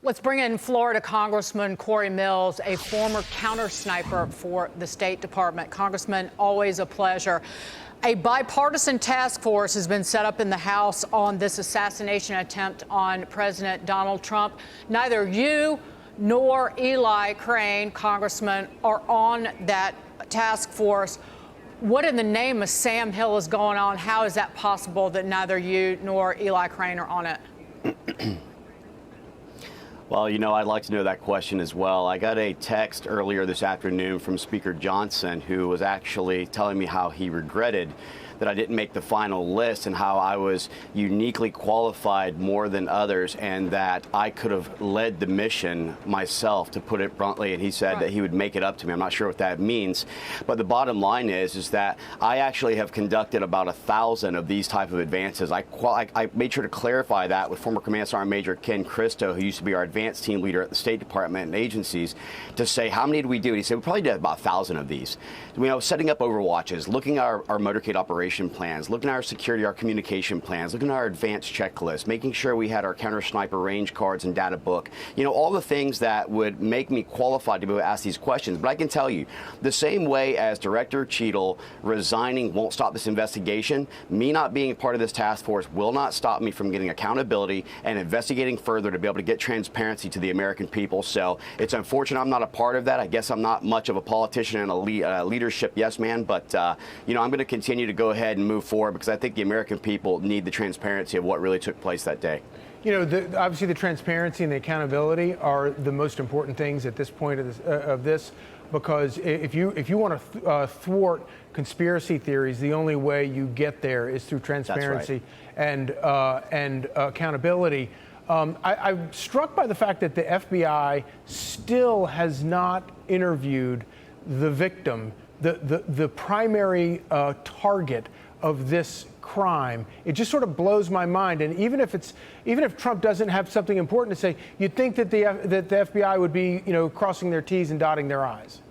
Let's bring in Florida Congressman Cory Mills, a former counter sniper for the State Department. Congressman, always a pleasure. A bipartisan task force has been set up in the House on this assassination attempt on President Donald Trump. Neither you nor Eli Crane, Congressman, are on that task force. What in the name of Sam Hill is going on? How is that possible that neither you nor Eli Crane are on it? Well, you know, I'd like to know that question as well. I got a text earlier this afternoon from Speaker Johnson, who was actually telling me how he regretted that I didn't make the final list and how I was uniquely qualified more than others and that I could have led the mission myself, to put it bluntly. And he said that he would make it up to me. I'm not sure what that means. But the bottom line is that I actually have conducted about 1,000 of these type of advances. I made sure to clarify that with former Command Sergeant Major Ken Christo, who used to be our advanced team leader at the State Department and agencies, to say, how many did we do? And he said, we probably did about 1,000 of these. You know, setting up overwatches, looking at our motorcade operation plans, looking at our security, our communication plans, looking at our advanced checklist, making sure we had our counter sniper range cards and data book, you know, all the things that would make me qualified to be able to ask these questions. But I can tell you, the same way as Director Cheadle resigning won't stop this investigation, me not being part of this task force will not stop me from getting accountability and investigating further to be able to get transparency to the American people. So it's unfortunate I'm not a part of that. I guess I'm not much of a politician and a leadership yes man, but you know, I'm going to continue to go ahead and move forward because I think the American people need the transparency of what really took place that day. You know, obviously the transparency and the accountability are the most important things at this point of this, because if you want to thwart conspiracy theories, the only way you get there is through transparency and accountability. I'm struck by the fact that the FBI still has not interviewed the victim, the primary target of this crime. It just sort of blows my mind. And even if Trump doesn't have something important to say, you'd think that the FBI would be, you know, crossing their T's and dotting their I's.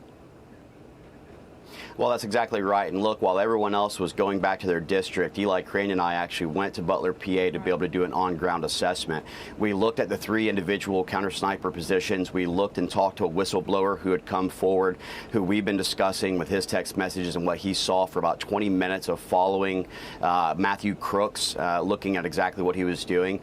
Well, that's exactly right. And look, while everyone else was going back to their district, Eli Crane and I actually went to Butler, PA to be able to do an on-ground assessment. We looked at the 3 individual counter-sniper positions. We looked and talked to a whistleblower who had come forward, who we've been discussing with his text messages and what he saw for about 20 minutes of following Matthew Crooks, looking at exactly what he was doing.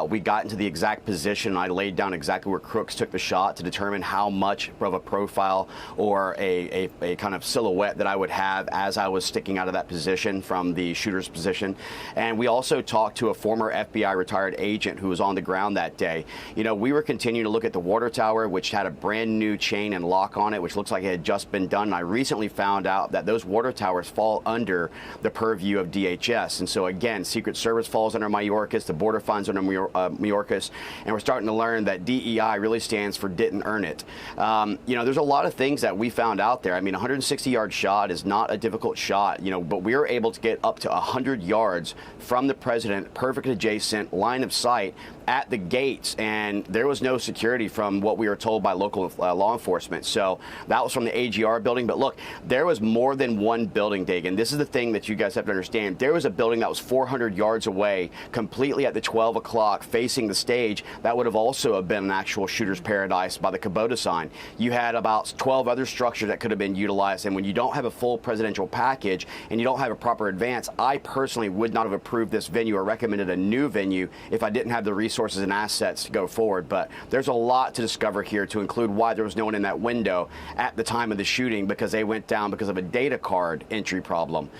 We got into the exact position. I laid down exactly where Crooks took the shot to determine how much of a profile or a kind of silhouette that I would have as I was sticking out of that position from the shooter's position. And we also talked to a former FBI retired agent who was on the ground that day. You know, we were continuing to look at the water tower, which had a brand new chain and lock on it, which looks like it had just been done. And I recently found out that those water towers fall under the purview of DHS. And so again, Secret Service falls under Mayorkas, the border funds under Mayorkas, and we're starting to learn that DEI really stands for didn't earn it. You know, there's a lot of things that we found out there. I mean, 160-yard shot is not a difficult shot, you know, but we were able to get up to 100 yards from the president, perfect adjacent line of sight at the gates, and there was no security from what we were told by local law enforcement. So that was from the AGR building. But look, there was more than one building, Dagan. This is the thing that you guys have to understand. There was a building that was 400 yards away, completely at the 12 o'clock, facing the stage. That would have also been an actual shooter's paradise by the Kubota sign. You had about 12 other structures that could have been utilized. And when you don't have a full presidential package and you don't have a proper advance, I personally would not have approved this venue or recommended a new venue if I didn't have the resources and assets to go forward. But there's a lot to discover here, to include why there was no one in that window at the time of the shooting, because they went down because of a data card entry problem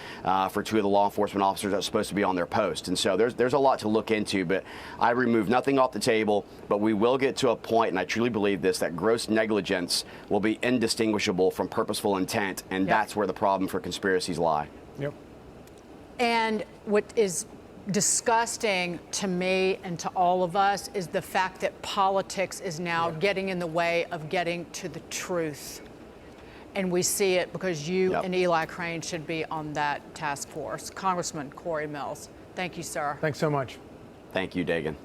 for 2 of the law enforcement officers that were supposed to be on their post. And so there's a lot to look into, but I remove nothing off the table. But we will get to a point, and I truly believe this, that gross negligence will be indistinguishable from purposeful intent, and that's where the problem for conspiracies lie. Yep. And what is disgusting to me and to all of us is the fact that politics is now getting in the way of getting to the truth. And we see it because you and Eli Crane should be on that task force. Congressman Cory Mills, thank you, sir. Thanks so much. Thank you, Dagan.